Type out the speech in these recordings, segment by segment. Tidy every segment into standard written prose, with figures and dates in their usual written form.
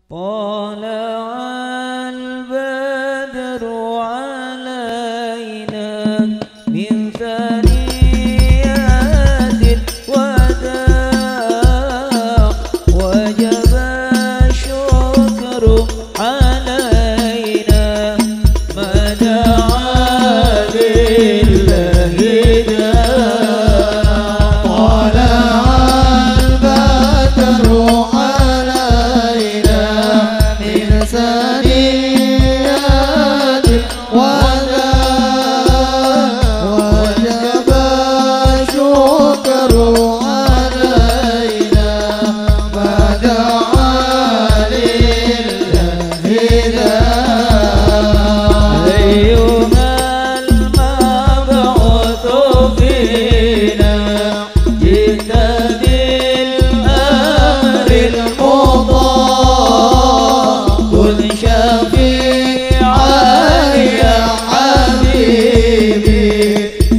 طلع البدر علينا من ثنيات الوداع وجب الشكر علينا ما دعا لله داع طلع البدر علينا من ثنيات الوداع وجب الشكر علينا ما دعا لله داع أيها المبعوث فينا جئت بالأمر المطاع كن شفيعا يا حبيبي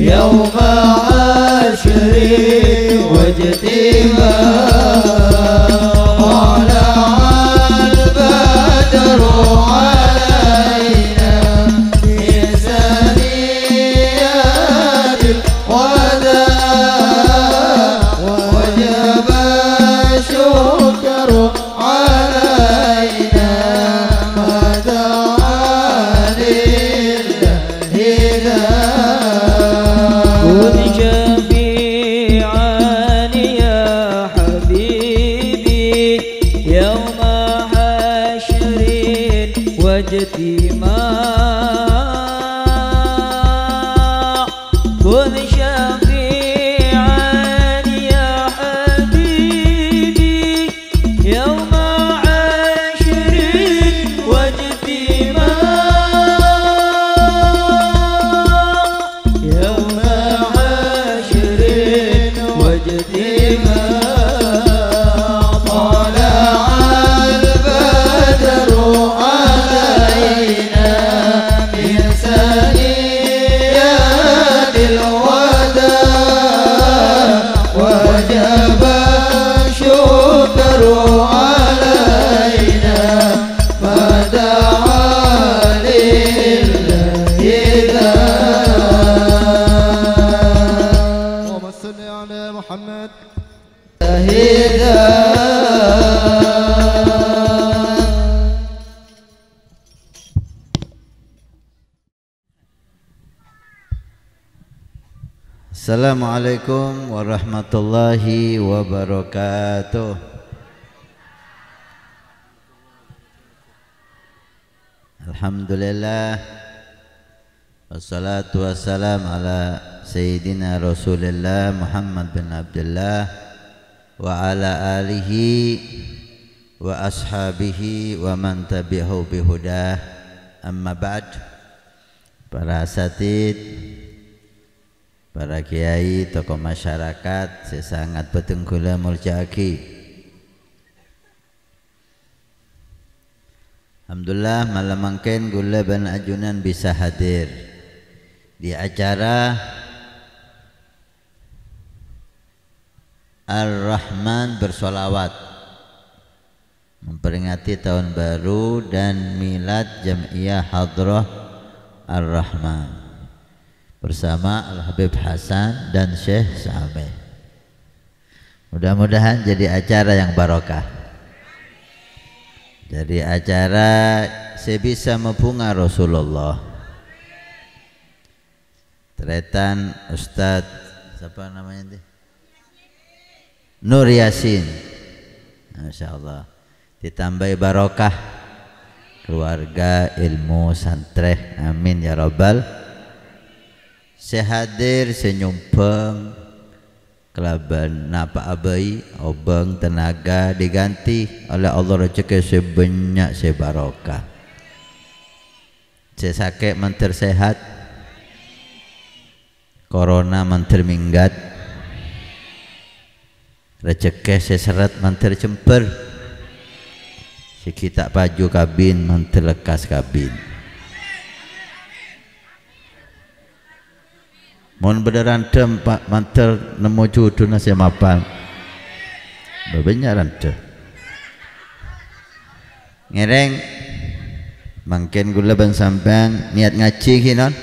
يوم عشر واجتماع طلع البدر علينا من ثنيات الوداع وجب الشكر علينا ما دعا لله داع كن شفيعا يا حبيبي يوم حشر واجتماع كن شفيعا يا حبيبي يوم حشر واجتماع يوم حشر واجتماع طلع البدر علينا من ثنيات الوداع وجب الشكر علينا ما دعا لله داع اللهم صل على محمد Assalamualaikum warahmatullahi wabarakatuh. Alhamdulillah wassalatu wassalam ala Sayyidina Rasulillah Muhammad bin Abdullah wa ala alihi wa ashabihi wa man tabi'ahu bihudah. Amma ba'd. Para asatid, para kiai, tokoh masyarakat, saya sangat betenggula muljaki. Alhamdulillah malam mangken gula ban ajunan bisa hadir di acara Ar-Rahman bersolawat memperingati tahun baru dan milad Jam'iyah Hadrah Ar-Rahman bersama Al-Habib Hasan dan Syekh Sameh. Mudah-mudahan jadi acara yang barokah. Jadi acara saya bisa mempunga Rasulullah. Tretan Ustadz siapa namanya itu? Nur Yasin. Masya Allah. Ditambah barokah keluarga, ilmu, santreh. Amin ya Rabbal. Saya hadir, saya nyumpeng kelaban napa abai, obeng tenaga diganti oleh Allah rezeki sebanyak sebarokah. Saya sakit manter sehat, corona manter minggat, rezeki saya seret manter cemper, si kita paju kabin manter lekas kabin. Mohon beneran dem Pak mantel nemu jodoh nasi mapan. Bebenyaran deh. Ngereng mangken gula bang sampean niat ngaji kinon.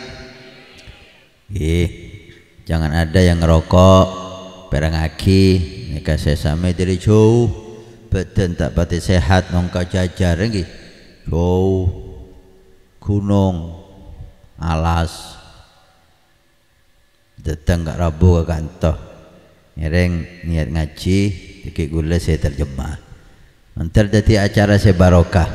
Jangan ada yang ngerokok perang aki nika sesame dari jauh badan tak pati sehat nongka jajar nggih. Jauh gunung alas datang gak rabu ke kantor ngereng niat ngaji dikit gula saya terjemah nanti jadi acara saya barokah.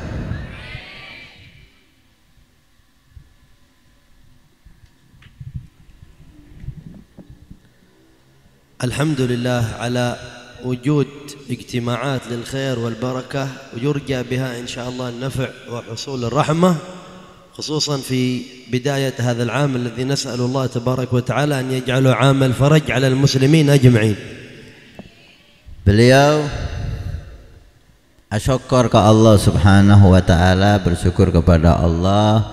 الحمد لله على وجود اجتماعات للخير والبركة ويرجى بها إن شاء الله النفع وحصول الرحمة خصوصا في بداية هذا العام الذي نسأل الله تبارك وتعالى أن يجعله عام الفرج على المسلمين أجمعين. Beliau asyukur ke Allah subhanahu wa ta'ala, bersyukur kepada Allah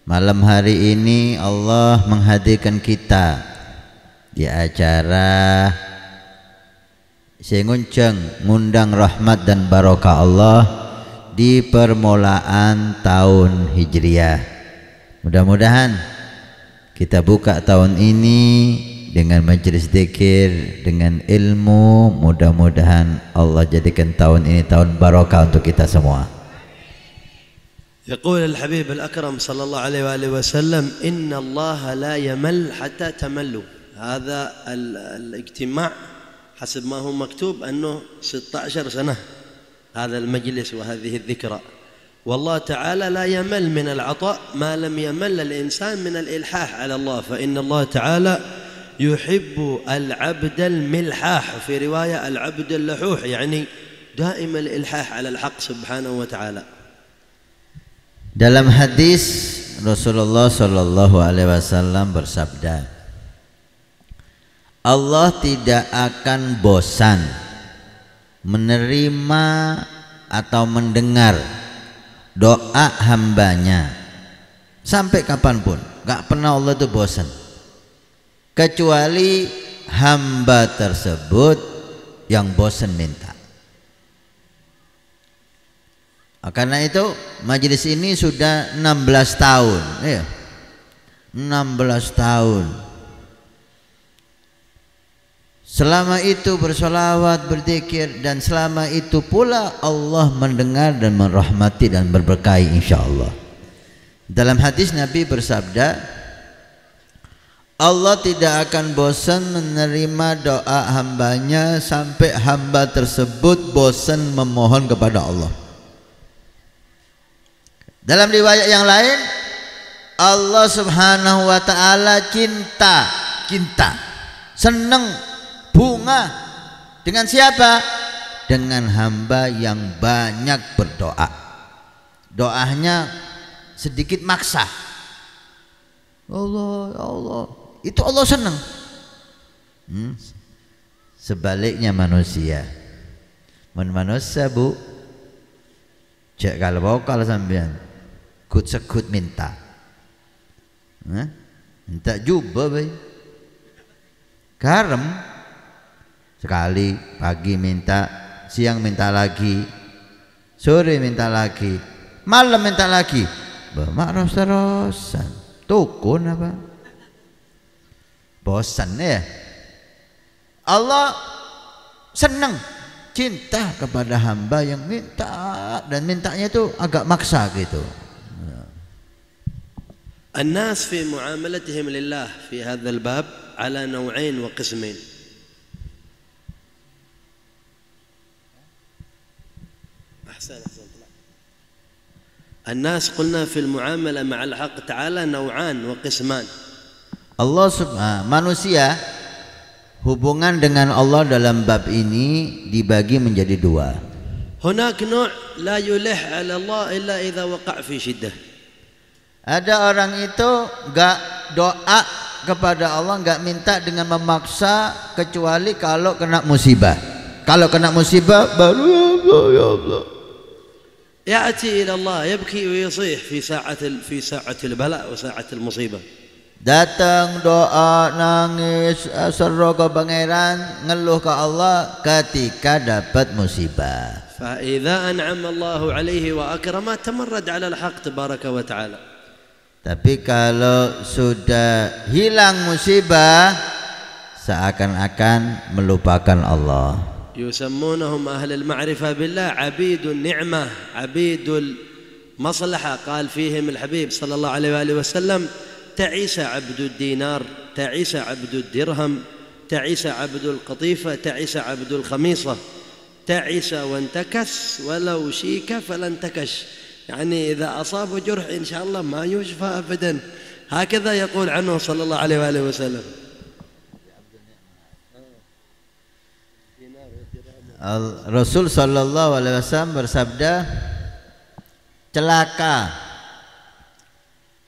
malam hari ini Allah menghadirkan kita di acara sengunceng ngundang rahmat dan barokah Allah di permulaan tahun Hijriah. Mudah-mudahan kita buka tahun ini dengan majelis zikir, dengan ilmu. Mudah-mudahan Allah jadikan tahun ini tahun barokah untuk kita semua. يقول الحبيب الأكرم صلى الله عليه وآله وسلم إن الله لا يمل حتى تملوا. هذا الاجتماع حسب ما هو مكتوب أنه 16 سنة هذا المجلس وهذه الذكرى، والله تعالى لا يمل من العطاء ما لم يمل الإنسان من الإلحاح على الله، فإن الله تعالى يحب العبد الملحاح، في رواية العبد اللحوح، يعني دائما الإلحاح على الحق سبحانه وتعالى. Dalam hadis Rasulullah sallallahu alaihi wasallam bersabda, Allah tidak akan bosan menerima atau mendengar doa hambanya sampai kapanpun. Gak pernah Allah itu bosan kecuali hamba tersebut yang bosan minta. Karena itu majelis ini sudah 16 tahun ya. 16 tahun. Selama itu bersolawat, berzikir, dan selama itu pula Allah mendengar dan merahmati dan berberkahi insyaallah. Dalam hadis Nabi bersabda, Allah tidak akan bosan menerima doa hambanya sampai hamba tersebut bosan memohon kepada Allah. Dalam riwayat yang lain, Allah subhanahu wa ta'ala cinta, senang, bunga dengan siapa? Dengan hamba yang banyak berdoa. Doanya sedikit maksa. Allah, ya Allah, itu Allah senang. Sebaliknya manusia, manusia bu, cek kalau vokal sampean, kut sekut minta, minta jubah bay, garam. Sekali pagi minta, siang minta lagi, sore minta lagi, malam minta lagi. Mak ros-rosan, tukun apa? Bosan ya. Allah senang, cinta kepada hamba yang minta, dan mintanya itu agak maksa gitu. الناس في معاملتهم لله في هذا الباب على نوعين وقسمين. الناس قلنا في المعاملة مع الحق تعالى نوعان وقسمان. Allah manusia hubungan dengan Allah dalam bab ini dibagi menjadi dua. هناك نوع لا يلح على الله إلا إذا وقع في شدة. Ada orang itu enggak doa kepada Allah, enggak minta dengan memaksa kecuali kalau kena musibah. Kalau kena musibah baru ya Allah, ya Allah. يأتي إلى الله يبكي ويصيح في ساعة البلاء وساعة المصيبة. Datang doa, nangis, seru ke pangeran, ngeluh ke Allah ketika dapat musibah. فإذا أنعم الله عليه وأكرمه تمرد على الحق تبارك وتعالى. Tapi kalau sudah hilang musibah, seakan-akan melupakan Allah. يسمونهم أهل المعرفة بالله عبيد النعمة عبيد المصلحة. قال فيهم الحبيب صلى الله عليه وآله وسلم: تعيس عبد الدينار، تعيس عبد الدرهم، تعيس عبد القطيفة، تعيس عبد الخميصة، تعيس وانتكس ولو شيك فلا انتكش. يعني إذا أصاب جرح إن شاء الله ما يشفى أبدا. هكذا يقول عنه صلى الله عليه وآله وسلم. Rasul sallallahu alaihi wasallam bersabda, celaka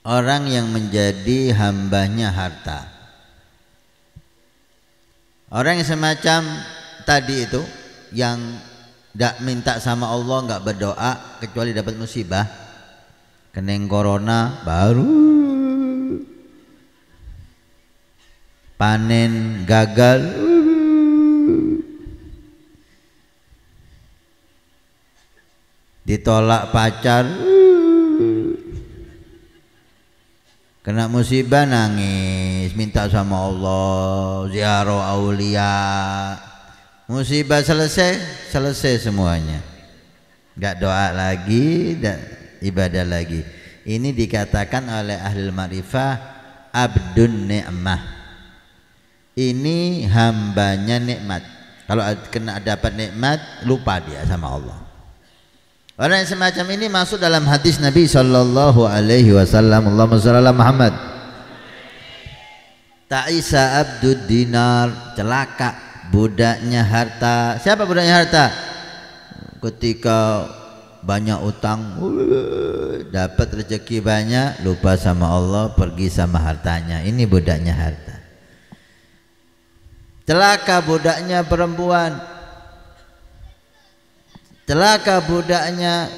orang yang menjadi hambanya harta. Orang yang semacam tadi itu, yang tidak minta sama Allah, nggak berdoa kecuali dapat musibah, kena corona baru, panen gagal, ditolak pacar, kena musibah nangis, minta sama Allah, ziarah aulia. Musibah selesai semuanya, nggak doa lagi, nggak ibadah lagi. Ini dikatakan oleh ahli ma'rifah abdun ni'mah. Ini hambanya nikmat. Kalau kena dapat nikmat, lupa dia sama Allah. Orang yang semacam ini masuk dalam hadis Nabi sallallahu alaihi wasallam, Allahumma shalli ala Muhammad. Ta'isa abdud dinar, celaka budaknya harta. Siapa budaknya harta? Ketika banyak utang, dapat rezeki banyak, lupa sama Allah, pergi sama hartanya. Ini budaknya harta. Celaka budaknya perempuan, celaka budaknya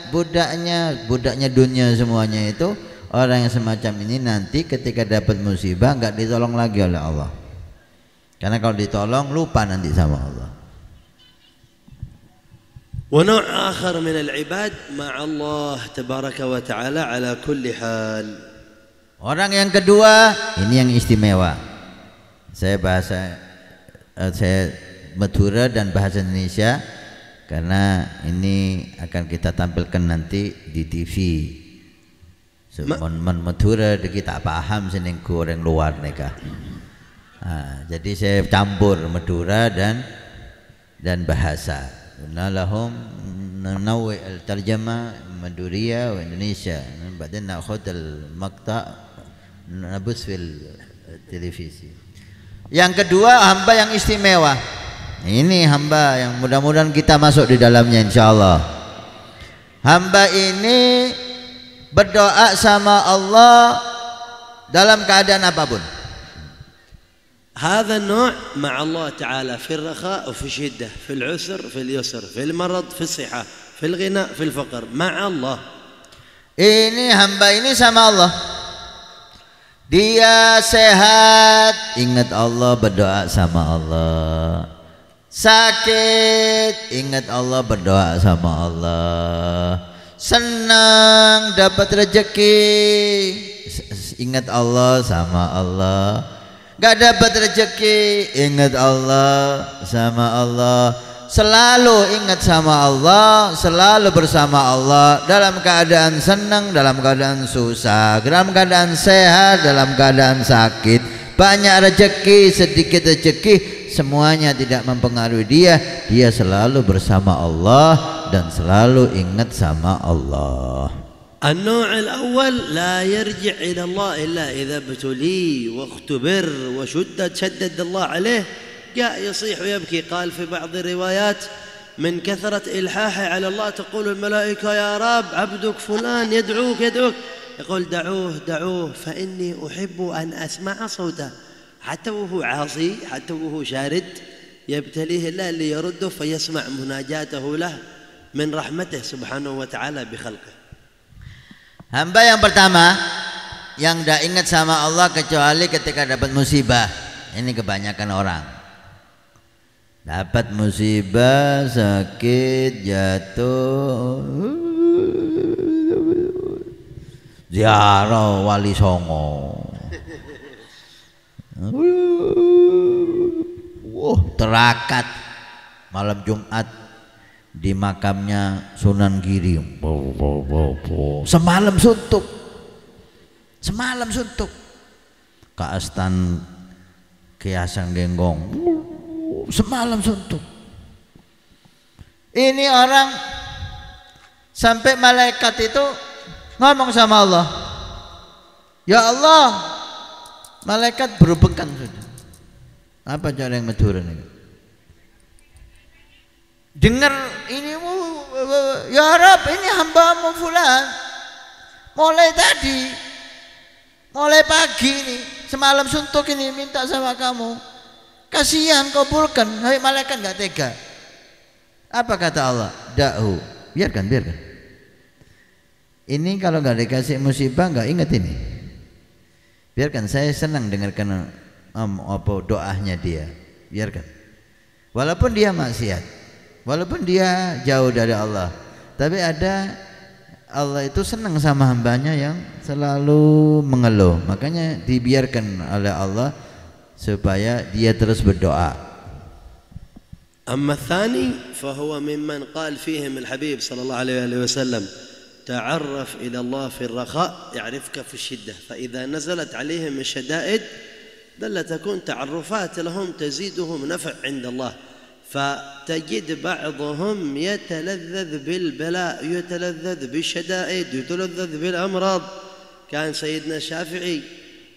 dunia semuanya. Itu orang yang semacam ini nanti ketika dapat musibah enggak ditolong lagi oleh Allah. Karena kalau ditolong lupa nanti sama Allah. ونوع آخر من العباد مع الله تبارك وتعالى على كل حال. Orang yang kedua ini yang istimewa. Saya Madura dan bahasa Indonesia karena ini akan kita tampilkan nanti di TV. Madura kita paham seneng orang luar nikah. Jadi saya campur Madura dan bahasa. Nalahum nawi al-tarjama Maduriya wa Indonesia. Badan nakhud al-maqta' nabus fil televisi. Yang kedua hamba yang istimewa. Ini hamba yang mudah-mudahan kita masuk di dalamnya insyaallah. Hamba ini berdoa sama Allah dalam keadaan apapun. هذا النوع مع الله تعالى في الرخاء وفي الشدة، في العسر في اليسر، في المرض في الصحة، في الغنى في الفقر، مع الله. Ini hamba ini sama Allah. Dia sehat, ingat Allah, berdoa sama Allah. Sakit, ingat Allah, berdoa sama Allah. Senang dapat rezeki, ingat Allah sama Allah. Gak dapat rezeki, ingat Allah sama Allah. Selalu ingat sama Allah, selalu bersama Allah, dalam keadaan senang, dalam keadaan susah, dalam keadaan sehat, dalam keadaan sakit. Banyak rezeki, sedikit rezeki, semuanya tidak mempengaruhi dia. Dia selalu bersama Allah dan selalu ingat sama Allah. النوع الأول لا يرجع إلى الله إلا إذا ابتلي واختبر شدد الله عليه، جاء يصيح ويبكي. قال في بعض الروايات: من كثرة إلحاحه على الله تقول الملائكة: يا رب عبدك فلان يدعوك. يقول: دعوه فإني أحب أن أسمع صوته. حتى وهو عاصي، حتى وهو شارد، يبتليه الله ليرده فيسمع مناجاته له من رحمته سبحانه وتعالى بخلقه. Hamba yang pertama yang tidak ingat sama Allah kecuali ketika dapat musibah. Ini kebanyakan orang. dapat musibah, sakit, jatuh, ziarah Wali Songo. Terakat malam Jumat di makamnya Sunan Giri. Semalam suntuk. Kaastan Kiasan Genggong. Semalam suntuk. Ini orang sampai malaikat itu ngomong sama Allah, ya Allah, malaikat berubengkan sudah. Apa cara yang maturun ini? Dengar ini, ya Rab, ini hambamu fulan mulai tadi, mulai pagi ini, semalam suntuk ini minta sama kamu, kasihan, kabulkan. Hai malaikat nggak tega. Apa kata Allah? Da'hu, biarkan. Ini kalau nggak dikasih musibah nggak ingat ini. Biarkan, saya senang dengarkan doanya dia. Biarkan. Walaupun dia maksiat, walaupun dia jauh dari Allah, tapi ada Allah itu senang sama hambanya yang selalu mengeluh. Makanya dibiarkan oleh Allah supaya dia terus berdoa. أما الثاني فهو ممن قال فيهم الحبيب صلى الله عليه وسلم تعرف إلى الله في الرخاء يعرفك في الشدة فإذا نزلت عليهم الشدائد بل تكون تعرفات لهم تزيدهم نفع عند الله فتجد بعضهم يتلذذ بالبلاء يتلذذ بالشدائد يتلذذ بالأمراض. كان سيدنا الشافعي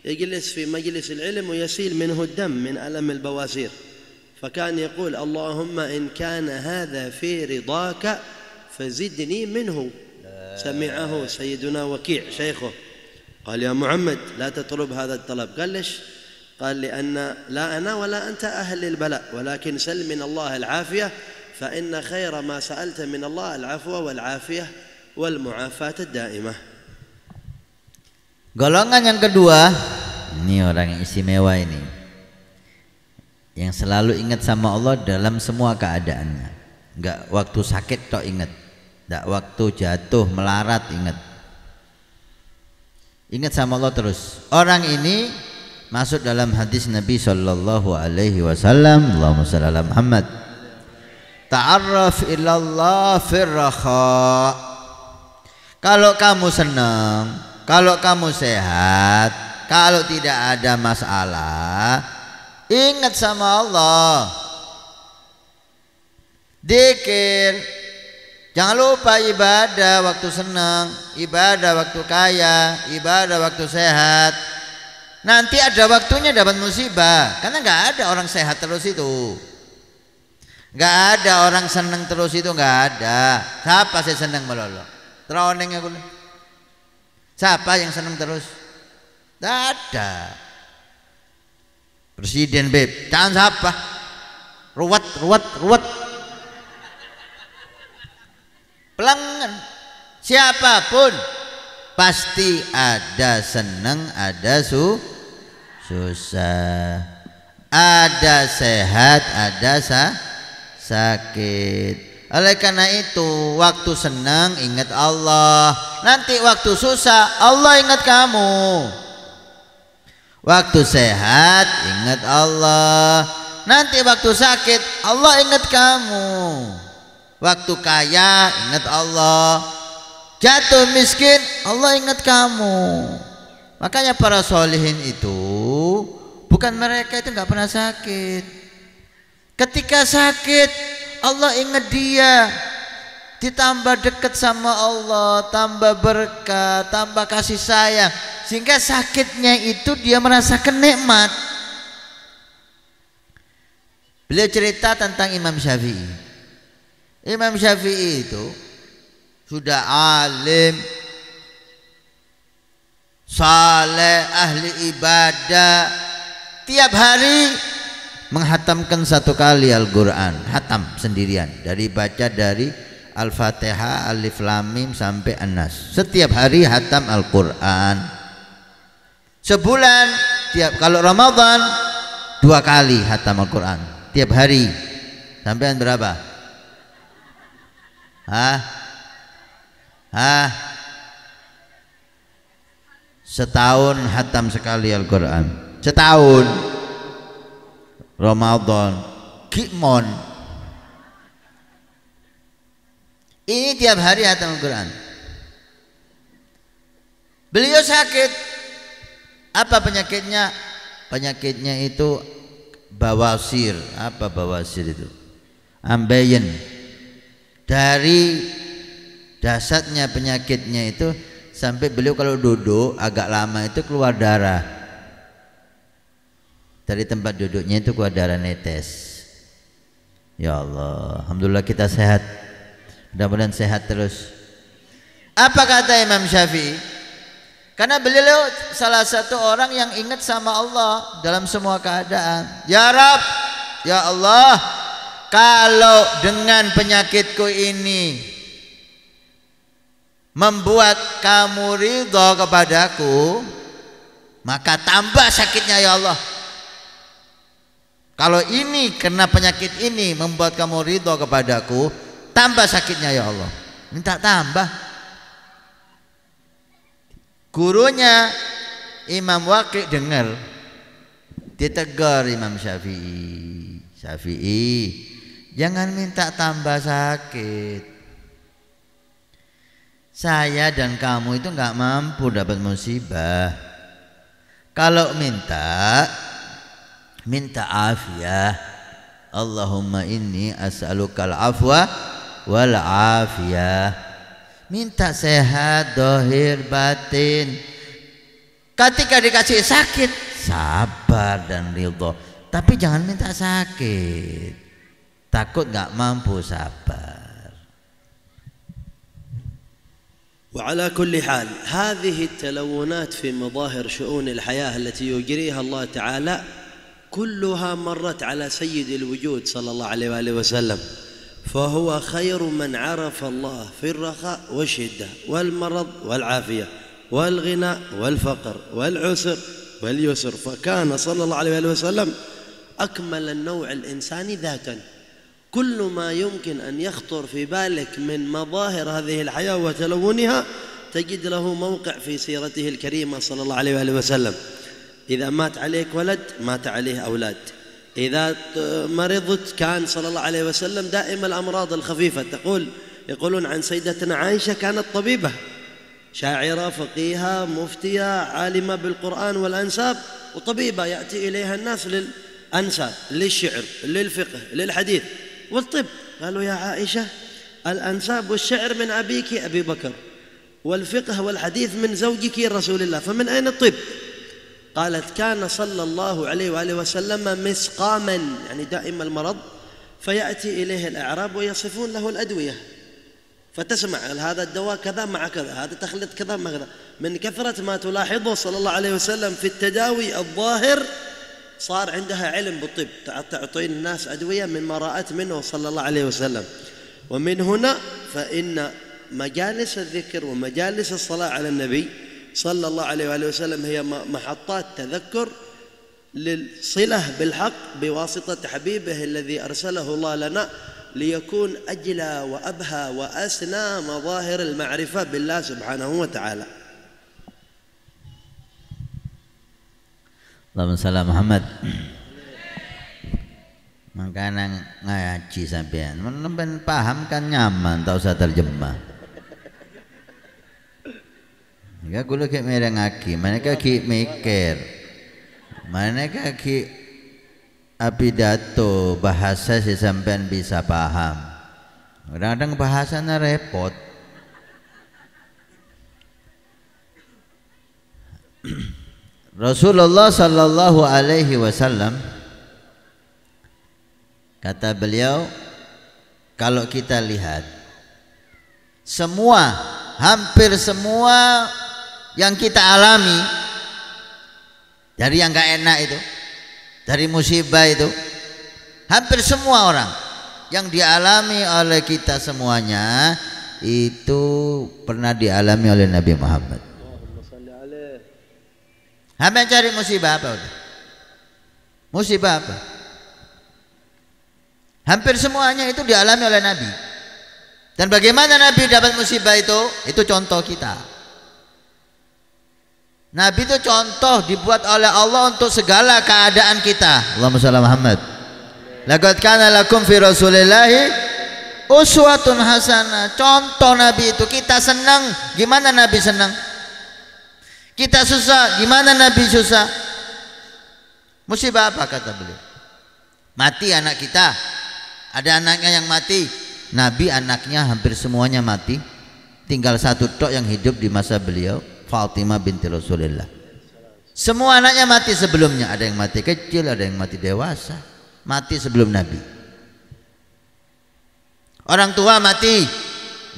يجلس في مجلس العلم ويسيل منه الدم من ألم البواسير فكان يقول اللهم إن كان هذا في رضاك فزدني منه. سمعه سيدنا وكيع شيخه قال يا محمد لا تطلب هذا الطلب. قال ليش؟ قال لأن لا أنا ولا أنت أهل للبلاء ولكن سل من الله العافية فإن خير ما سألت من الله العفو والعافية والمعافاة الدائمة. Golongan yang kedua, ini orang yang istimewa ini, yang selalu ingat sama Allah dalam semua keadaannya. Enggak waktu sakit tok ingat, enggak waktu jatuh melarat ingat. Ingat sama Allah terus. Orang ini masuk dalam hadis Nabi sallallahu alaihi wasallam, Allahumma shalli ala Muhammad. Ta'arraf ilallah firraha. Kalau kamu senang, kalau kamu sehat, kalau tidak ada masalah, ingat sama Allah. Dzikir. Jangan lupa ibadah waktu senang, ibadah waktu kaya, ibadah waktu sehat. Nanti ada waktunya dapat musibah, karena nggak ada orang sehat terus itu, nggak ada orang senang terus itu, nggak ada. Siapa sih senang melolo? Teroneng aku. Siapa yang senang terus? Nggak ada. Presiden beb, jangan siapa? Ruwet. Pelanggan siapapun pasti ada senang, ada susah, ada sehat, ada sakit. Oleh karena itu waktu senang ingat Allah, nanti waktu susah Allah ingat kamu. Waktu sehat ingat Allah, nanti waktu sakit Allah ingat kamu. Waktu kaya ingat Allah, jatuh miskin Allah ingat kamu. Makanya para solihin itu bukan mereka itu nggak pernah sakit. Ketika sakit Allah ingat dia, ditambah dekat sama Allah, tambah berkah, tambah kasih sayang, sehingga sakitnya itu dia merasakan nikmat. Beliau cerita tentang Imam Syafi'i. Imam Syafi'i itu sudah alim, saleh, ahli ibadah, tiap hari menghatamkan satu kali Al-Quran, hatam sendirian, dari baca dari Al-Fatihah, Alif Lam Mim sampai An-Nas. Setiap hari hatam Al-Quran. Sebulan, kalau Ramadan 2 kali hatam Al-Quran, tiap hari Sampean berapa? Hah? Setahun hatam sekali Al-Quran. Setahun. Ramadan. Gimon. Ini tiap hari hatam Al-Quran. Beliau sakit. Apa penyakitnya? Penyakitnya itu bawasir. Apa bawasir itu? Ambeien. Dari dasarnya penyakitnya itu sampai beliau kalau duduk agak lama itu keluar darah. Dari tempat duduknya itu keluar darah netes. Ya Allah, alhamdulillah kita sehat. Mudah-mudahan sehat terus. Apa kata Imam Syafi'i? Karena beliau salah satu orang yang ingat sama Allah dalam semua keadaan. Ya Rabb, ya Allah, kalau dengan penyakitku ini membuat kamu ridha kepadaku, maka tambah sakitnya ya Allah. Kalau ini karena penyakit ini membuat kamu ridha kepadaku, tambah sakitnya ya Allah. Minta tambah. Gurunya Imam Waqi dengar, ditegur Imam Syafi'i. Syafi'i, jangan minta tambah sakit. Saya dan kamu itu nggak mampu dapat musibah. Kalau minta afiyah. Allahumma inni as'alukal afwa wal afiyah. Minta sehat dohir batin. Ketika dikasih sakit, sabar dan ridho. Tapi jangan minta sakit. Takut nggak mampu sabar. وعلى كل حال هذه التلونات في مظاهر شؤون الحياة التي يجريها الله تعالى كلها مرت على سيد الوجود صلى الله عليه وآله وسلم، فهو خير من عرف الله في الرخاء والشدة والمرض والعافية والغنى والفقر والعسر واليسر، فكان صلى الله عليه وآله وسلم أكمل النوع الإنساني ذاتا. كل ما يمكن أن يخطر في بالك من مظاهر هذه الحياة وتلونها تجد له موقع في سيرته الكريمة صلى الله عليه وآله وسلم. إذا مات عليك ولد مات عليه أولاد، إذا مرضت كان صلى الله عليه وسلم دائما الأمراض الخفيفة. يقولون عن سيدتنا عائشة كانت طبيبة شاعرة فقيهة مفتية عالمة بالقرآن والأنساب، وطبيبة يأتي إليها الناس للأنساب للشعر للفقه للحديث والطب. قالوا يا عائشة الأنساب والشعر من أبيك أبي بكر، والفقه والحديث من زوجك رسول الله، فمن أين الطب؟ قالت كان صلى الله عليه وآله وسلم مسقاما، يعني دائم المرض، فيأتي إليه الأعراب ويصفون له الأدوية، فتسمع هذا الدواء كذا مع كذا، هذا تخلط كذا مع كذا. من كثرة ما تلاحظه صلى الله عليه وسلم في التداوي الظاهر صار عندها علم بالطب، تعطين الناس أدوية مما رأت منه صلى الله عليه وسلم. ومن هنا فإن مجالس الذكر ومجالس الصلاة على النبي صلى الله عليه وآله وسلم هي محطات تذكر للصلة بالحق بواسطة حبيبه الذي أرسله الله لنا ليكون أجلى وأبهى وأسنى مظاهر المعرفة بالله سبحانه وتعالى. Allahumma salli Muhammad. Makanya ngaji sampean, men paham kan nyaman, tak usah terjemah. Ya kulo ki mereng ngaji, maneka ki mikir. Maneka ki pidato bahasa si sampean bisa paham. Kadang-kadang bahasanya repot. Rasulullah sallallahu alaihi wasallam kata beliau, kalau kita lihat semua, hampir semua yang kita alami dari yang gak enak itu, dari musibah itu, hampir semua orang yang dialami oleh kita semuanya itu pernah dialami oleh Nabi Muhammad. Hamba cari musibah apa udah? Musibah apa? Hampir semuanya itu dialami oleh Nabi. Dan bagaimana Nabi dapat musibah itu? Itu contoh kita. Nabi itu contoh dibuat oleh Allah untuk segala keadaan kita. Allahumma shalli ala Muhammad. Laqad kana lakum fi Rasulillahi uswatun hasanah. Contoh Nabi itu. Kita senang, gimana Nabi senang? Kita susah, gimana Nabi susah? Musibah apa kata beliau? Mati anak kita. Ada anaknya yang mati. Nabi anaknya hampir semuanya mati. Tinggal satu tok yang hidup di masa beliau, Fatimah binti Rasulullah. Semua anaknya mati sebelumnya. Ada yang mati kecil, ada yang mati dewasa. Mati sebelum Nabi. Orang tua mati.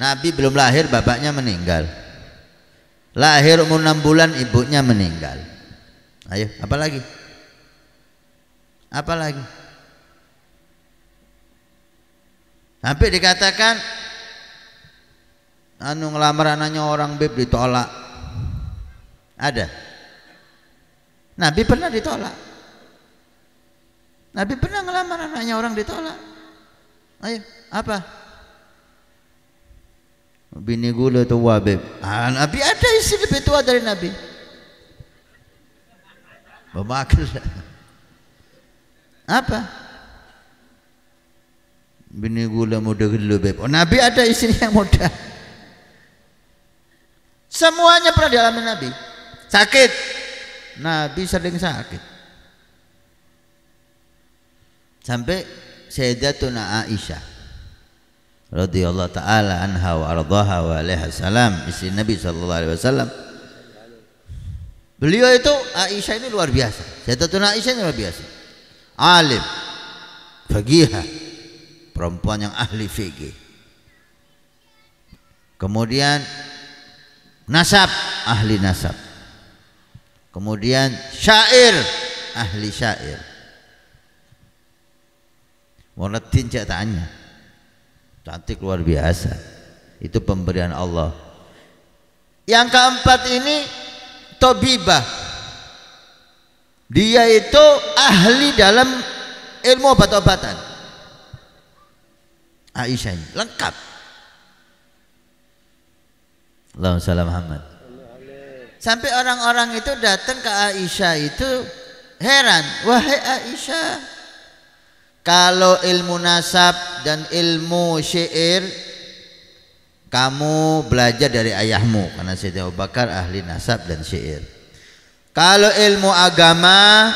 Nabi belum lahir, bapaknya meninggal. Lahir umur 6 bulan, ibunya meninggal. Ayo, apa lagi? Apa lagi? Sampai dikatakan ngelamar anaknya orang beb ditolak. Ada. Nabi pernah ditolak. Nabi pernah ngelamar anaknya orang ditolak. Ayo, apa? Bini gula tua beb. Nabi ada istri lebih tua dari Nabi. Memakil. Apa? Bini gula muda gelo beb. Oh, Nabi ada istri yang muda. Semuanya pernah dialami Nabi. Sakit. Nabi sering sakit. Sampai Sayyidatuna Aisyah radhiyallahu taala anha wa ardhaha wa alaiha salam, istri Nabi sallallahu alaihi wasallam. Beliau itu Aisyah ini luar biasa. Sayyidatuna Aisyah ini luar biasa. Alim, faqihah, perempuan yang ahli fikih. Kemudian nasab, ahli nasab. Kemudian syair, ahli syair. Waratin catatannya cantik luar biasa. Itu pemberian Allah. Yang keempat ini Tobibah. Dia itu ahli dalam ilmu obat-obatan. Aisyah ini lengkap. Allahumma shalli ala Muhammad. Sampai orang-orang itu datang ke Aisyah itu heran. Wahai Aisyah, kalau ilmu nasab dan ilmu syair kamu belajar dari ayahmu, karena Sayyidina Abu Bakar ahli nasab dan syair. Kalau ilmu agama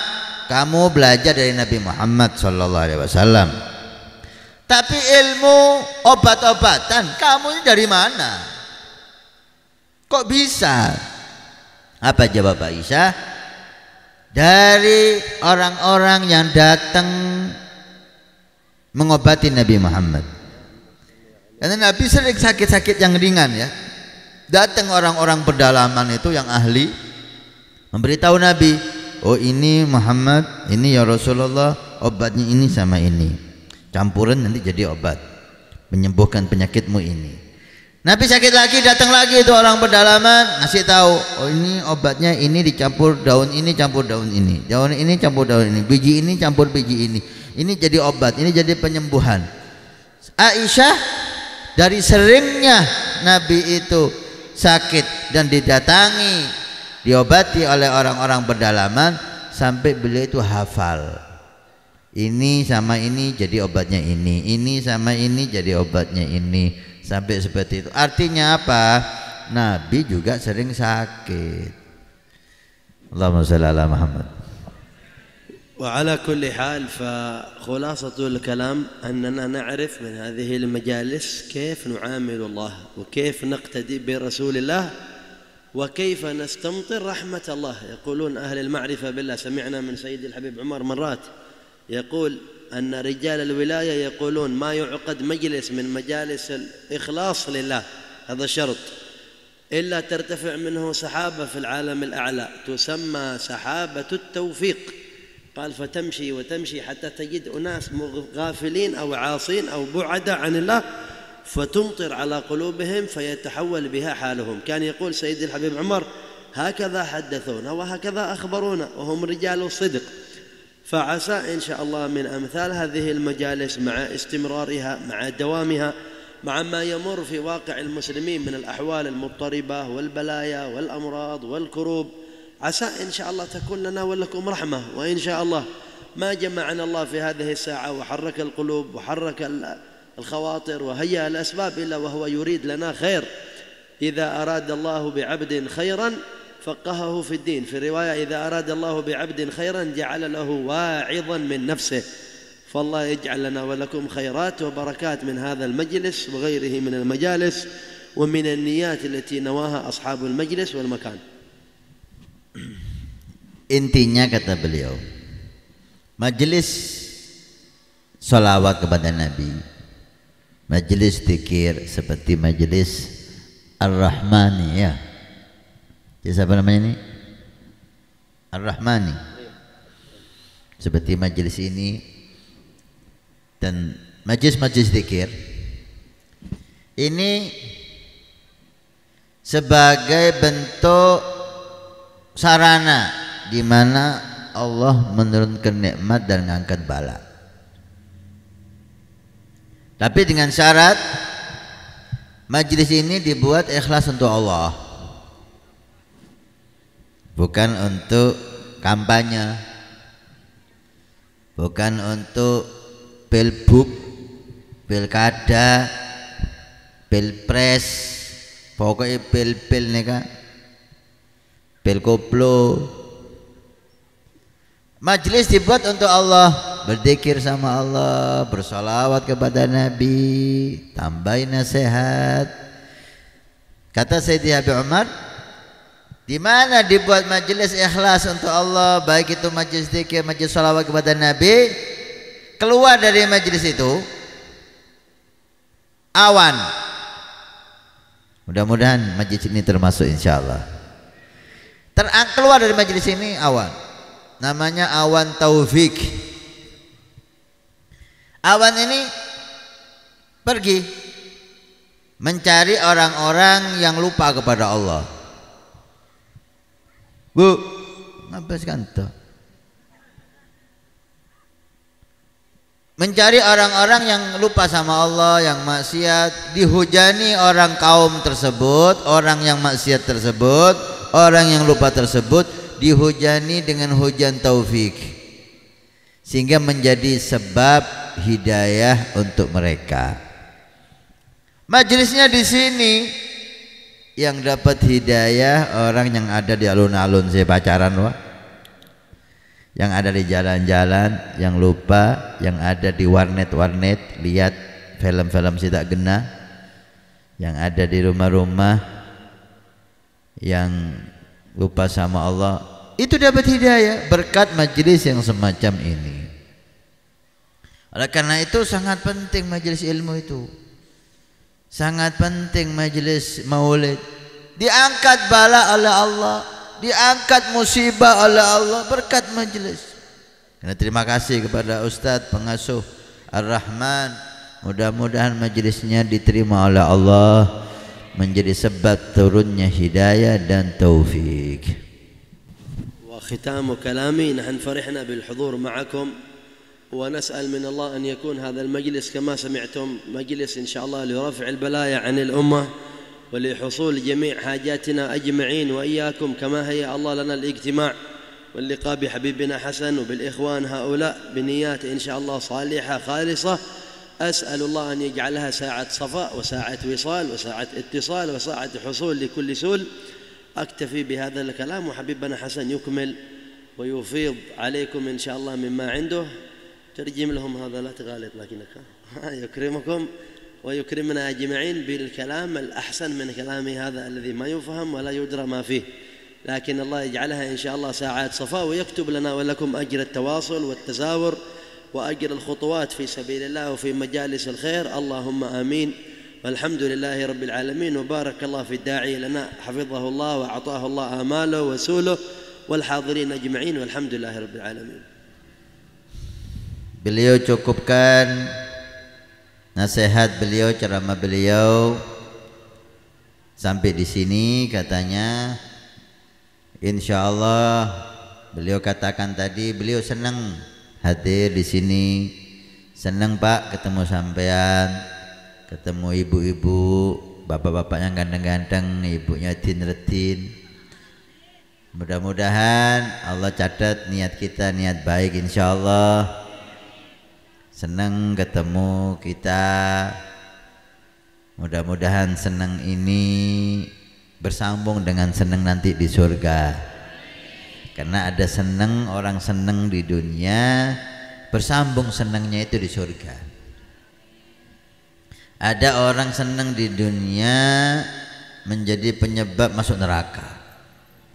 kamu belajar dari Nabi Muhammad sallallahu alaihi wasallam. Tapi ilmu obat-obatan kamu ini dari mana? Kok bisa? Apa jawab Aisyah? Dari orang-orang yang datang mengobati Nabi Muhammad. Karena Nabi sering sakit-sakit yang ringan ya. Datang orang-orang pedalaman itu yang ahli memberitahu Nabi, oh ini Muhammad, ini ya Rasulullah, obatnya ini sama ini. Campuran nanti jadi obat menyembuhkan penyakitmu ini. Nabi sakit lagi, datang lagi itu orang pedalaman ngasih tahu, oh ini obatnya ini dicampur daun ini, campur daun ini, daun ini campur daun ini, biji ini campur biji ini. Ini jadi obat, ini jadi penyembuhan. Aisyah dari seringnya Nabi itu sakit dan didatangi, diobati oleh orang-orang pedalaman, sampai beliau itu hafal. Ini sama ini jadi obatnya ini sama ini jadi obatnya ini, sampai seperti itu. Artinya apa? Nabi juga sering sakit. Allahumma shalli ala Muhammad. وعلى كل حال فخلاصة الكلام أننا نعرف من هذه المجالس كيف نعامل الله وكيف نقتدي برسول الله وكيف نستمطر رحمة الله. يقولون أهل المعرفة بالله، سمعنا من سيد الحبيب عمر مرات يقول أن رجال الولاية يقولون ما يعقد مجلس من مجالس الإخلاص لله، هذا شرط، إلا ترتفع منه سحابة في العالم الأعلى تسمى سحابة التوفيق. قال فتمشي وتمشي حتى تجد أناس غافلين أو عاصين أو بعداء عن الله فتمطر على قلوبهم فيتحول بها حالهم. كان يقول سيد الحبيب عمر هكذا حدثونا وهكذا أخبرونا وهم رجال الصدق. فعسى إن شاء الله من أمثال هذه المجالس مع استمرارها مع دوامها مع ما يمر في واقع المسلمين من الأحوال المضطربة والبلايا والأمراض والكروب، عسى إن شاء الله تكون لنا ولكم رحمة. وإن شاء الله ما جمعنا الله في هذه الساعة وحرك القلوب وحرك الخواطر وهيأ الأسباب إلا وهو يريد لنا خير. إذا أراد الله بعبد خيرا فقهه في الدين، في رواية إذا أراد الله بعبد خيرا جعل له واعظا من نفسه. فالله يجعل لنا ولكم خيرات وبركات من هذا المجلس وغيره من المجالس ومن النيات التي نواها أصحاب المجلس والمكان. Intinya kata beliau, majelis sholawat kepada Nabi, majelis zikir seperti majelis Ar-Rahmani, ya. Jadi siapa namanya ini? Ar-Rahmani. Seperti majelis ini dan majelis-majelis zikir ini sebagai bentuk sarana di mana Allah menurunkan nikmat dan mengangkat bala. Tapi dengan syarat majelis ini dibuat ikhlas untuk Allah, bukan untuk kampanye, bukan untuk pilbub, pilkada, pilpres, pokoknya pil-pil nih kan, pil koplo. Majelis dibuat untuk Allah, berzikir sama Allah, bersolawat kepada Nabi, tambahin nasihat. Kata Sayyidi Habib Umar, di mana dibuat majelis ikhlas untuk Allah, baik itu majelis zikir, majelis sholawat kepada Nabi, keluar dari majelis itu awan. Mudah-mudahan majelis ini termasuk insyaallah. Keluar dari majelis ini awan. Namanya awan taufik. Awan ini pergi mencari orang-orang yang lupa kepada Allah. Bu, ngabas kanto. Mencari orang-orang yang lupa sama Allah, yang maksiat, dihujani orang kaum tersebut, orang yang maksiat tersebut, orang yang lupa tersebut, dihujani dengan hujan taufik, sehingga menjadi sebab hidayah untuk mereka. Majelisnya di sini yang dapat hidayah orang yang ada di alun-alun, saya pacaran wah, yang ada di jalan-jalan, yang lupa, yang ada di warnet-warnet lihat film-film tidak genah, yang ada di rumah-rumah yang lupa sama Allah, itu dapat hidayah berkat majelis yang semacam ini. Oleh karena itu sangat penting majelis ilmu itu, sangat penting majelis maulid. Diangkat bala oleh Allah, diangkat musibah oleh Allah berkat majelis. Karena terima kasih kepada Ustadz pengasuh Ar-Rahman, mudah-mudahan majelisnya diterima oleh Allah, menjadi sebab turunnya hidayah dan taufik. وختام كلامي، نحن فرحنا بالحضور معكم ونسأل من الله أن يكون هذا المجلس كما سمعتم مجلس إن شاء الله لرفع البلايا عن الأمة ولحصول جميع حاجاتنا أجمعين وإياكم، كما هيأ الله لنا الاجتماع واللقاء بحبيبنا حسن وبالإخوان هؤلاء بنيات إن شاء الله صالحة خالصة. أسأل الله أن يجعلها ساعة صفاء وساعة وصال وساعة اتصال وساعة حصول لكل سول. أكتفي بهذا الكلام وحبيبنا حسن يكمل ويفيض عليكم إن شاء الله مما عنده. ترجم لهم هذا لا تغالط لكنك يكرمكم ويكرمنا أجمعين بالكلام الأحسن من كلامي هذا الذي ما يفهم ولا يدرى ما فيه، لكن الله يجعلها إن شاء الله ساعات صفاء ويكتب لنا ولكم أجر التواصل والتزاور وأجر الخطوات في سبيل الله وفي مجالس الخير. اللهم آمين. والحمد لله رب العالمين، وبارك الله في الداعي لنا حفظه الله وأعطاه الله آماله وسوله والحاضرين أجمعين، والحمد لله رب العالمين. Beliau cukupkan nasihat beliau, ceramah beliau sampai di sini katanya. Insya Allah beliau katakan tadi beliau senang hadir di sini. Senang Pak ketemu sampean, ketemu ibu-ibu, bapak-bapaknya ganteng-ganteng, ibunya Redin. Mudah-mudahan Allah catat niat kita, niat baik insyaallah. Senang ketemu kita. Mudah-mudahan senang ini bersambung dengan senang nanti di surga. Karena ada senang, orang senang di dunia, bersambung senangnya itu di surga. Ada orang senang di dunia menjadi penyebab masuk neraka.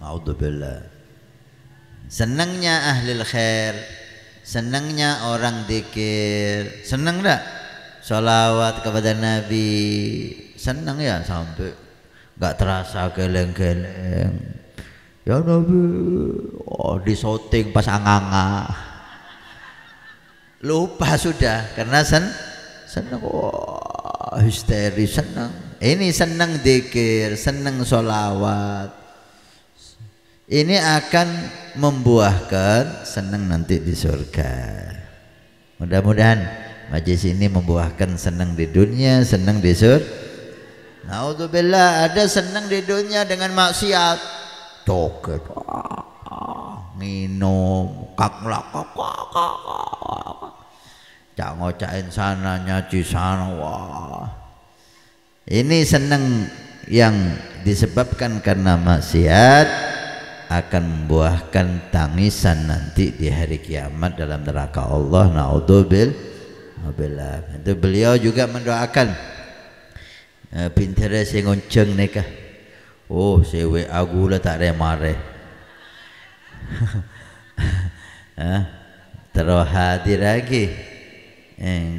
A'udzubillah. Senangnya ahlul khair, senangnya orang zikir, senang enggak? Sholawat kepada Nabi, senang ya sampai enggak terasa geleng-geleng. Ya Nabi, oh di syuting pas anganga. Lupa sudah karena senang, wah histeris senang. Ini senang zikir, senang sholawat. Ini akan membuahkan senang nanti di surga. Mudah-mudahan majlis ini membuahkan senang di dunia, senang di surga. Naudzubillah, ada senang di dunia dengan maksiat, joget, minum, ngocain sana nyaci sana, wah. Ini senang yang disebabkan karena maksiat akan membuahkan tangisan nanti di hari kiamat dalam neraka Allah. Naudzubillah. Itu beliau juga mendoakan pintere sing ngonceng nikah. Oh, sewe agula tak remare. Terus hadir lagi.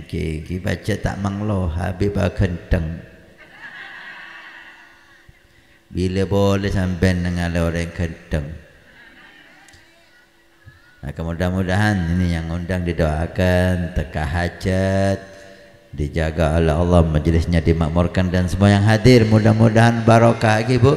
Ki baca tak manglo habib kenteng. Bila boleh sampai dengan orang kenteng. Maka mudah-mudahan ini yang undang didoakan, teka hajat, dijaga oleh Allah, majelisnya dimakmurkan dan semua yang hadir mudah-mudahan barokah lagi Bu.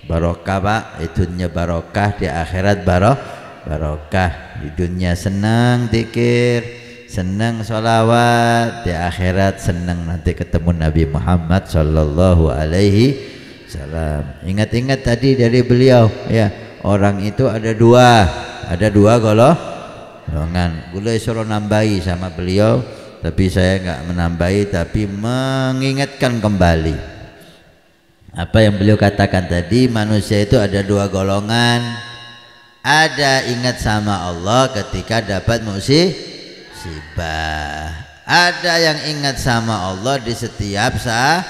Barokah Pak, itunya barokah, di akhirat barokah. Di dunia senang zikir, senang sholawat, di akhirat senang nanti ketemu Nabi Muhammad sallallahu alaihi wasallam. Ingat-ingat tadi dari beliau ya, orang itu ada dua golongan. Boleh suruh nambahi sama beliau, tapi saya enggak menambahi, tapi mengingatkan kembali apa yang beliau katakan tadi. Manusia itu ada dua golongan. Ada ingat sama Allah ketika dapat musibah. Ada yang ingat sama Allah di setiap saat,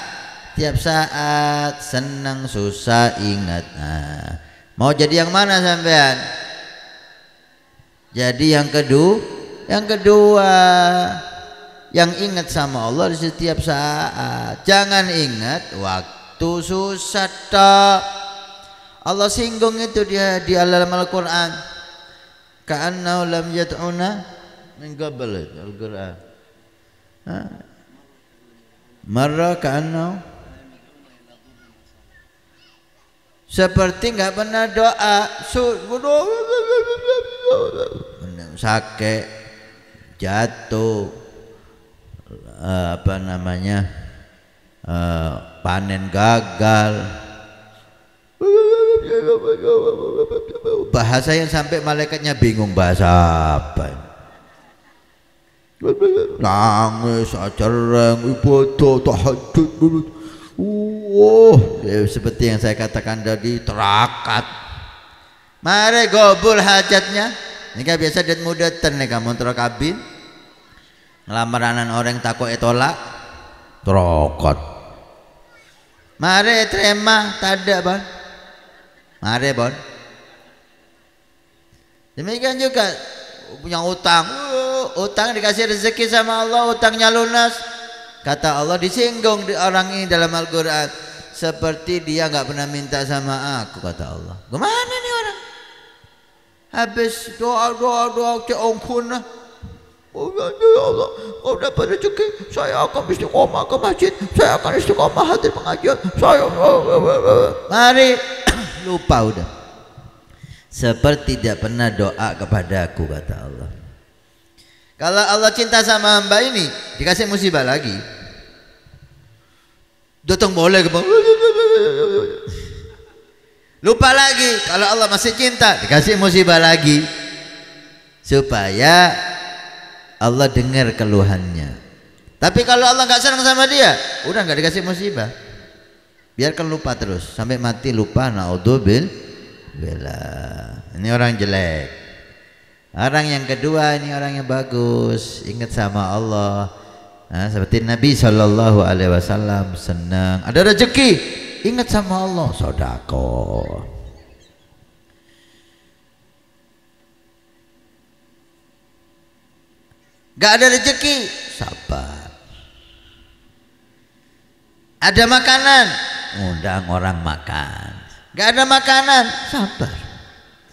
senang susah ingat. Nah, mau jadi yang mana sampean? Jadi yang kedua, yang ingat sama Allah di setiap saat. Jangan ingat waktu susah tak. Allah singgung itu dia di dalam Al-Quran. Ka'annahu lam yad'una min qabl Al-Quran. Marra ka'annahu, seperti enggak pernah doa. Sakit, jatuh, panen gagal, bahasa yang sampai malaikatnya bingung bahasa apa. Nangis, cereng, ibadah, tahajud, seperti yang saya katakan tadi, terakat. Mari gobul hajatnya. Ini kan biasa dan muda nika montro kabin ngelamaranan orang takut etolak terokot. Mari terima tada Bang. Mari Bon. Demikian juga punya utang. Utang dikasih rezeki sama Allah, utangnya lunas. Kata Allah disinggung di orang ini dalam Al-Quran, seperti dia nggak pernah minta sama aku, kata Allah. Gimana nih orang? Habis doa keongkun. Oh ya Allah, kau dapat rezeki, saya akan istiqomah ke masjid, saya akan istiqomah hadir pengajian, saya mari lupa udah. Seperti tidak pernah doa kepada aku, kata Allah. Kalau Allah cinta sama hamba ini, dikasih musibah lagi. Datang boleh ke bawah. Lupa lagi. Kalau Allah masih cinta, dikasih musibah lagi. Supaya Allah dengar keluhannya. Tapi kalau Allah nggak senang sama dia, udah nggak dikasih musibah. Biarkan lupa terus sampai mati lupa. Naudzubillah. Ini orang jelek. Orang yang kedua ini orang yang bagus, ingat sama Allah. Nah, seperti Nabi SAW senang ada rezeki, ingat sama Allah, sedekah. Gak ada rezeki, sabar. Ada makanan, undang orang makan. Gak ada makanan, sabar.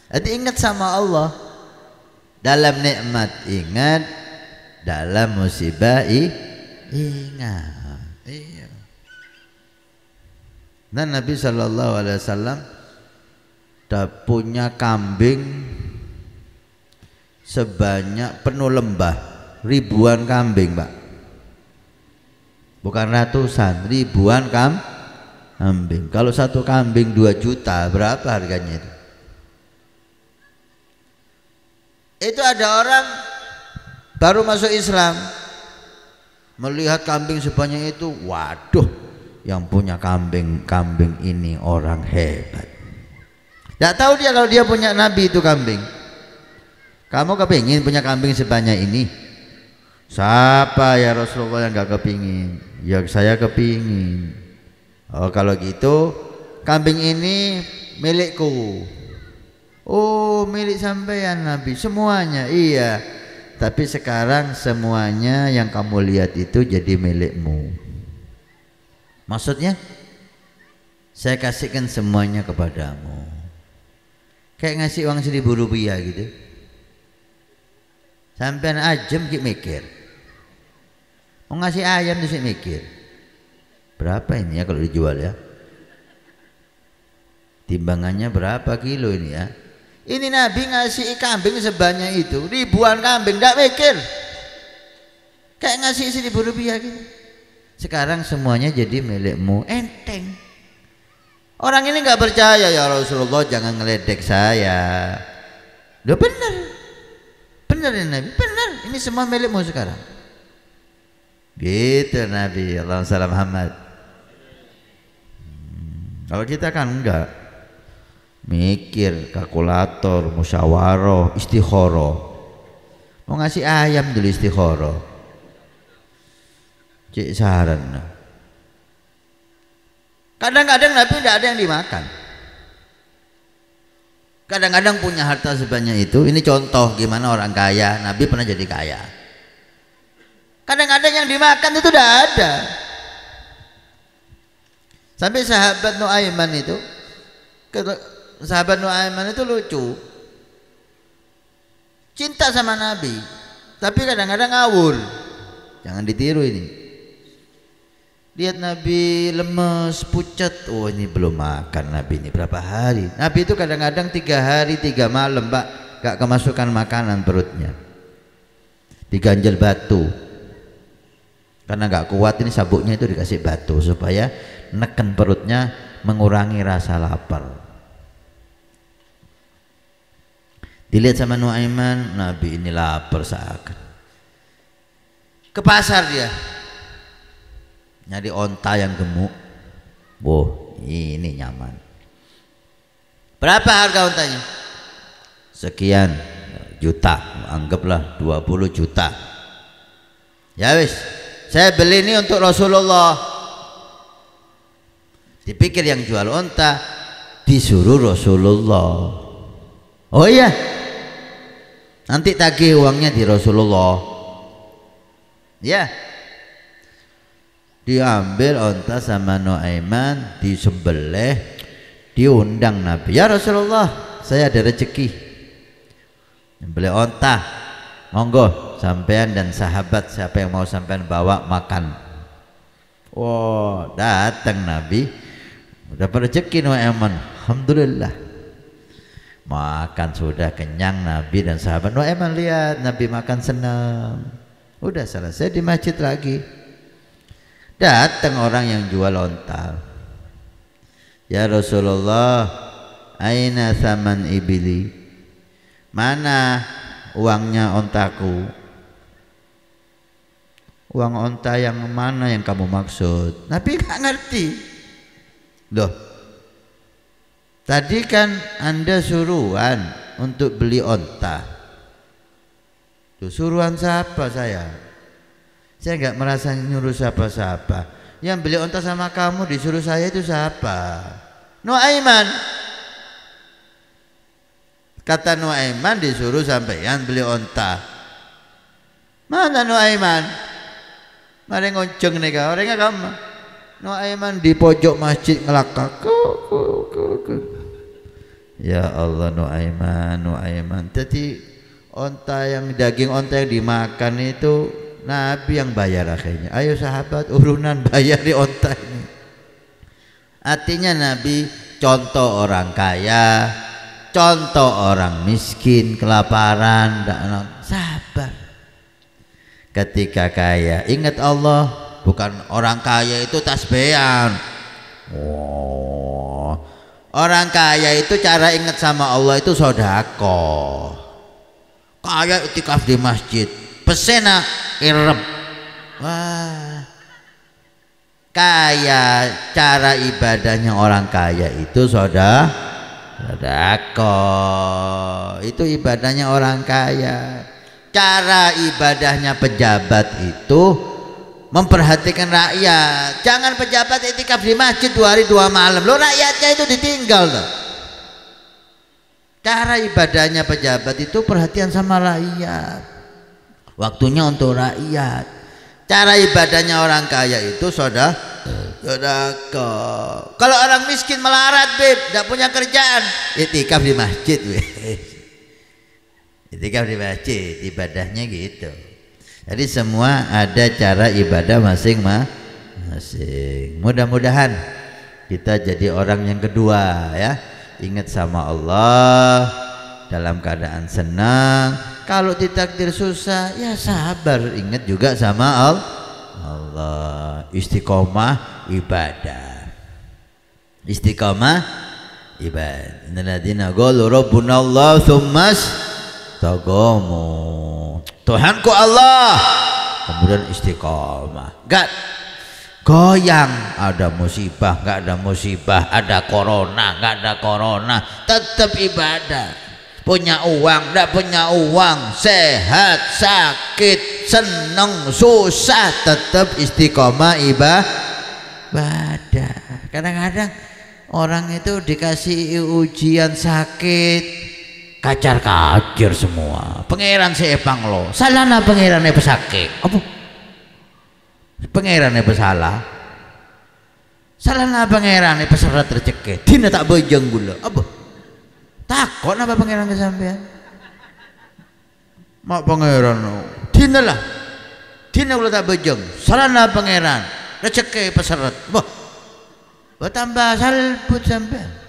Jadi ingat sama Allah. Dalam nikmat ingat, dalam musibah ingat. Iya. Dan Nabi SAW punya kambing sebanyak penuh lembah, ribuan kambing, Pak. Bukan ratusan, ribuan kambing. Kalau satu kambing 2 juta, berapa harganya itu? Itu ada orang baru masuk Islam, melihat kambing sebanyak itu, waduh, yang punya kambing ini orang hebat. Tidak tahu dia kalau dia punya Nabi itu kambing. Kamu kepingin punya kambing sebanyak ini? Siapa ya Rasulullah yang gak kepingin? Ya saya kepingin. Oh kalau gitu kambing ini milikku. Oh milik sampean Nabi semuanya. Iya. Tapi sekarang semuanya yang kamu lihat itu jadi milikmu. Maksudnya saya kasihkan semuanya kepadamu. Kayak ngasih uang 1.000 rupiah gitu. Sampean ajem ki mikir. Mau ngasih ayam sih mikir. Berapa ini ya kalau dijual ya? Timbangannya berapa kilo ini ya? Ini Nabi ngasih kambing sebanyak itu, ribuan kambing, tidak mikir. Kayak ngasih 1.000 rupiah gitu. Sekarang semuanya jadi milikmu, enteng. Orang ini nggak percaya, ya Rasulullah jangan ngeledek saya. Udah bener, bener ya Nabi, bener. Ini semua milikmu sekarang. Gitu Nabi, Allahumma salli Muhammad. Kalau kita kan enggak. Mikir, kalkulator, musyawarah, istikharah. Mau ngasih ayam dulu istikharah. Cik saran. Kadang-kadang Nabi tidak ada yang dimakan. Kadang-kadang punya harta sebanyak itu. Ini contoh gimana orang kaya. Nabi pernah jadi kaya. Kadang-kadang yang dimakan itu tidak ada. Sampai sahabat Nuaiman itu, sahabat Nuaiman itu lucu, cinta sama Nabi, tapi kadang-kadang ngawur. Jangan ditiru ini. Lihat Nabi lemes, pucat, oh ini belum makan Nabi ini berapa hari. Nabi itu kadang-kadang 3 hari 3 malam Pak, gak kemasukan makanan perutnya, diganjel batu. Karena gak kuat ini sabuknya itu dikasih batu supaya neken perutnya, mengurangi rasa lapar. Dilihat sama Nuaiman, Nabi ini lapar seakan. Ke pasar dia, nyari onta yang gemuk. Wow, ini nyaman. Berapa harga ontanya? Sekian juta, anggaplah 20 juta. Ya wis, saya beli ini untuk Rasulullah. Dipikir yang jual onta disuruh Rasulullah. Oh iya, nanti tagih uangnya di Rasulullah. Ya, diambil onta sama Nuaiman, disembelih, diundang Nabi. Ya Rasulullah, saya ada rezeki, beli onta, monggo sampean dan sahabat siapa yang mau sampean bawa makan. Wow, datang Nabi, dapat rezeki Nuaiman, alhamdulillah. Makan sudah kenyang Nabi dan sahabat. Nu'aiman lihat Nabi makan senang. Udah selesai di masjid lagi. Datang orang yang jual onta. Ya Rasulullah, aina saman ibili? Mana uangnya ontaku? Uang onta yang mana yang kamu maksud? Nabi gak ngerti. Loh, tadi kan Anda suruhan untuk beli onta. Tuh, suruhan siapa saya? Saya nggak merasa nyuruh siapa-siapa. Yang beli onta sama kamu disuruh saya itu siapa? Nu'aiman. Kata Nu'aiman disuruh sampeyan beli onta. Mana Nu'aiman? Mari ngonceng nih kau, orangnya kamu. Nu'aiman di pojok masjid ngelakak. Ya Allah Nu'aiman. Jadi onta yang daging onta yang dimakan itu Nabi yang bayar akhirnya. Ayo sahabat urunan bayar di onta ini. Artinya Nabi contoh orang kaya, contoh orang miskin, kelaparan, sabar. Ketika kaya ingat Allah, bukan orang kaya itu tasbihan. Oh, orang kaya itu cara ingat sama Allah itu sodako. Kaya itikaf di masjid, pesena irep. Wah, kaya cara ibadahnya orang kaya itu sodako. Itu ibadahnya orang kaya. Cara ibadahnya pejabat itu memperhatikan rakyat. Jangan pejabat itikaf di masjid 2 hari 2 malam. Lo rakyatnya itu ditinggal loh. Cara ibadahnya pejabat itu perhatian sama rakyat. Waktunya untuk rakyat. Cara ibadahnya orang kaya itu sodako. Kalau orang miskin melarat beb, tidak punya kerjaan, itikaf di masjid. Itikaf di masjid, ibadahnya gitu. Jadi semua ada cara ibadah masing-masing. Mudah-mudahan kita jadi orang yang kedua ya. Ingat sama Allah dalam keadaan senang. Kalau ditakdir susah ya sabar, ingat juga sama Allah. Istiqomah ibadah. Istiqomah ibadah. Innalladzina qalu rabbuna Allah tsummas taqamu. Tuhanku Allah, kemudian istiqomah. Gak goyang, ada musibah, gak ada musibah, ada corona, gak ada corona, tetap ibadah. Punya uang, gak punya uang, sehat, sakit, seneng, susah, tetap istiqomah ibadah. Kadang-kadang orang itu dikasih ujian sakit kacar-kacir semua. Pangeran sepang lo. Salahna pangerannya pesakit. Apa? Pangerannya pesalah. Salahna pangerannya peserat rezeki. Dina tak bojeng gula. Apa? Takut apa pangeran kesampean? Mak pangeran. Dina lah. Dina gula tak bojeng. Salahna pangeran. Rezeki peserat. Wah. Bertambah salput sampean.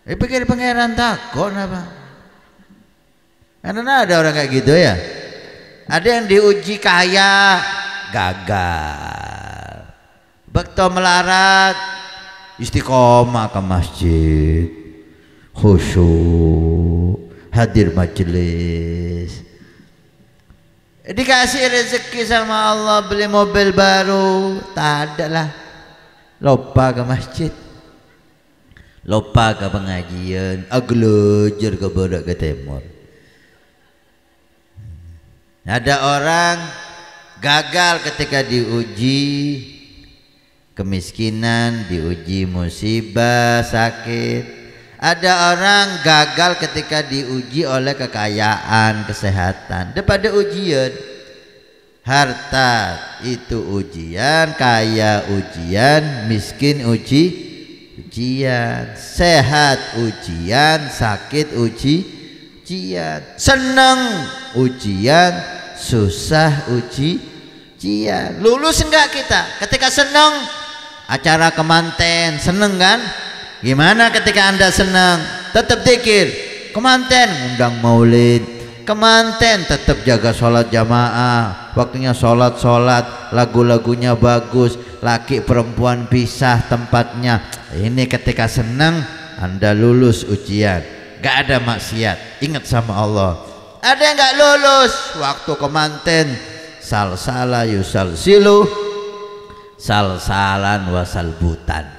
Pikir pangeran takut apa? Karena ada orang kayak gitu ya. Ada yang diuji kaya gagal. Bekto melarat istiqomah ke masjid, khusyuk, hadir majelis. Dikasih rezeki sama Allah beli mobil baru, tak ada lah. Lupa ke masjid. Lupa ke pengajian, aglojer ke barat ke timur. Ada orang gagal ketika diuji kemiskinan, diuji musibah, sakit. Ada orang gagal ketika diuji oleh kekayaan, kesehatan. Daripada ujian, harta itu ujian, kaya ujian, miskin ujian, sehat ujian, sakit ujian, senang ujian, susah ujian. Lulus enggak kita? Ketika senang acara kemanten, senang kan? Gimana ketika Anda senang? tetap zikir, kemanten undang maulid, kemanten tetap jaga sholat jamaah, waktunya sholat, lagu-lagunya bagus, laki perempuan pisah tempatnya. Ini ketika senang Anda lulus ujian, gak ada maksiat, ingat sama Allah. Ada yang gak lulus waktu kemanten salsala yusalsilu salsalan wasalbutan.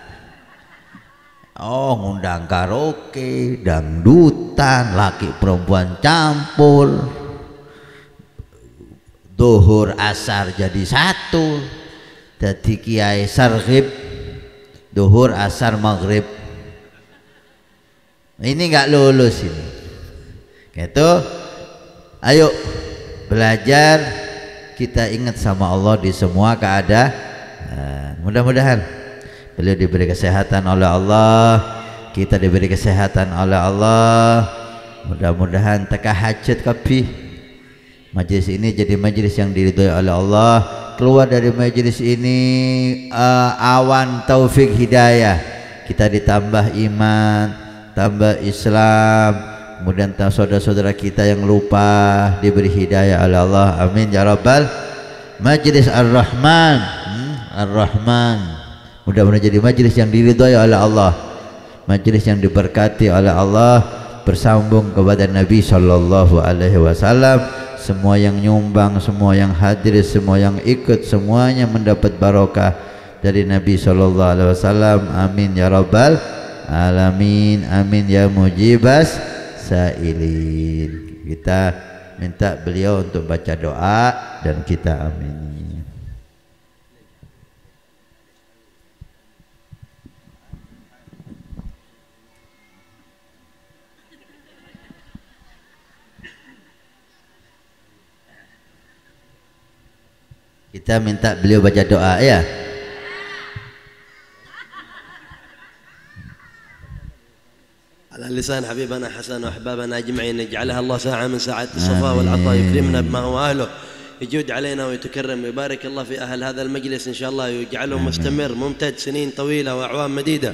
Oh, ngundang karaoke, dangdutan, laki perempuan campur, duhur asar jadi satu, jadi kiai sarghib, duhur asar maghrib. Ini nggak lulus ini. Gitu. Ayo belajar, kita ingat sama Allah di semua keadaan. Mudah-mudahan beliau diberi kesehatan oleh Allah, kita diberi kesehatan oleh Allah. Mudah-mudahan teka hajat kapi majlis ini jadi majlis yang diridhoi oleh Allah. Keluar dari majlis ini awan taufik hidayah, kita ditambah iman, tambah Islam. Kemudian saudara-saudara kita yang lupa diberi hidayah oleh Allah. Amin ya rabbal. Majlis Ar-Rahman, Ar-Rahman. Mudah-mudahan jadi majlis yang diridhai oleh Allah, majlis yang diberkati oleh Allah, bersambung kepada Nabi sallallahu alaihi wasallam. Semua yang nyumbang, semua yang hadir, semua yang ikut, semuanya mendapat barokah dari Nabi sallallahu alaihi wasallam. Amin ya rabbal alamin. Amin ya mujibas sailin. Kita minta beliau untuk baca doa dan kita amin. Kita minta beliau baca doa ya. على لسان حبيبنا حسن وأحبابنا أجمعين يجعلها الله ساعة من ساعات الصفاء والعطاء، يكرمنا بما هو أهله، يجود علينا ويتكرم، ويبارك الله في أهل هذا المجلس إن شاء الله، ويجعله مستمر ممتد سنين طويلة وأعوام مديدة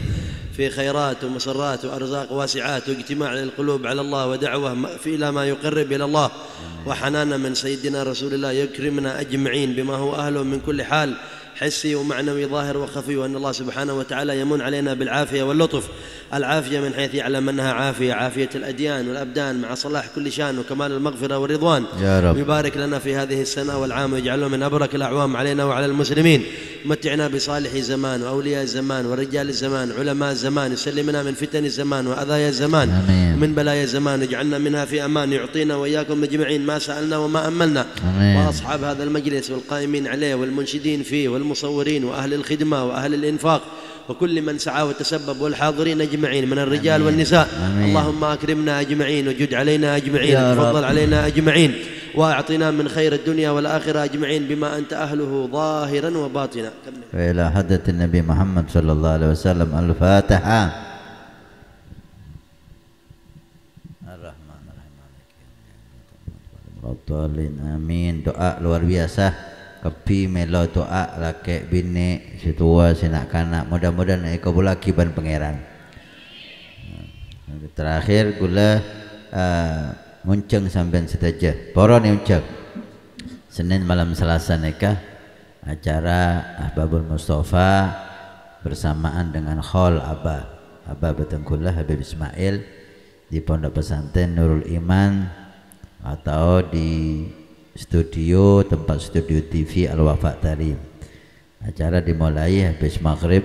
في خيرات ومسرات وأرزاق واسعات واجتماع للقلوب على الله ودعوة إلى ما يقرب إلى الله وحنانا من سيدنا رسول الله، يكرمنا أجمعين بما هو أهله من كل حال حسي ومعنوي ظاهر وخفي، وأن الله سبحانه وتعالى يمن علينا بالعافية واللطف، العافية من حيث يعلم أنها عافية، عافية الأديان والأبدان مع صلاح كل شان وكمال المغفرة والرضوان يا رب. ويبارك لنا في هذه السنة والعام ويجعله من أبرك الأعوام علينا وعلى المسلمين، متعنا بصالح زمان وأولياء الزمان ورجال الزمان علماء الزمان، يسلمنا من فتن الزمان وأذايا الزمان ومن بلايا الزمان، يجعلنا منها في أمان، يعطينا وإياكم أجمعين ما سألنا وما أملنا، وأصحاب هذا المجلس والقائمين عليه والمنشدين فيه والمصورين وأهل الخدمة وأهل الإنفاق وكل من سعى وتسبب والحاضرين أجمعين من الرجال والنساء. اللهم أكرمنا أجمعين وجد علينا أجمعين وتفضل علينا أجمعين وأعطنا من خير الدنيا والآخرة أجمعين بما أنت أهله ظاهرا وباطنا. وإلى حضرة النبي محمد صلى الله عليه وسلم. الفاتحة. Ar-Rahman. Amin. Doa luar biasa. Kepi melo doa laki bini si tua si nak kanak, mudah-mudahan ikut lagi ban pangeran. Terakhir gula ngunceng sampean sedaja poro ni unceng Senin malam Selasa nikah acara Ahbabul Mustafa bersamaan dengan Khol Abah Betengkulah Habib Ismail di Pondok Pesantren Nurul Iman atau di studio tempat studio TV Al-Wafa Tarim. Acara dimulai habis maghrib,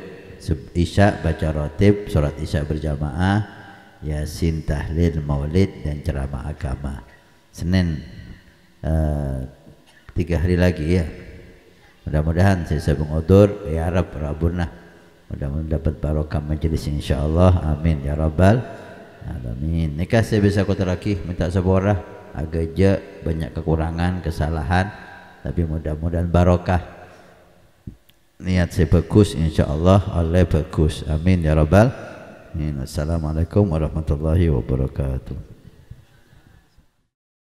isya baca rotib, sholat isya berjamaah, yasin, tahlil, maulid dan ceramah agama. Senin 3 hari lagi ya. Mudah-mudahan saya sabung udur ya Rabb Rabbuna. Mudah-mudahan dapat barokah majelis insyaallah. Amin ya rabbal alamin. Nikah saya bisa kotaraki minta sabarah. Agak banyak kekurangan, kesalahan, tapi mudah-mudahan barokah. Niat saya bagus, insyaallah Allah bagus. Amin ya rabbal alamin. Assalamualaikum warahmatullahi wabarakatuh.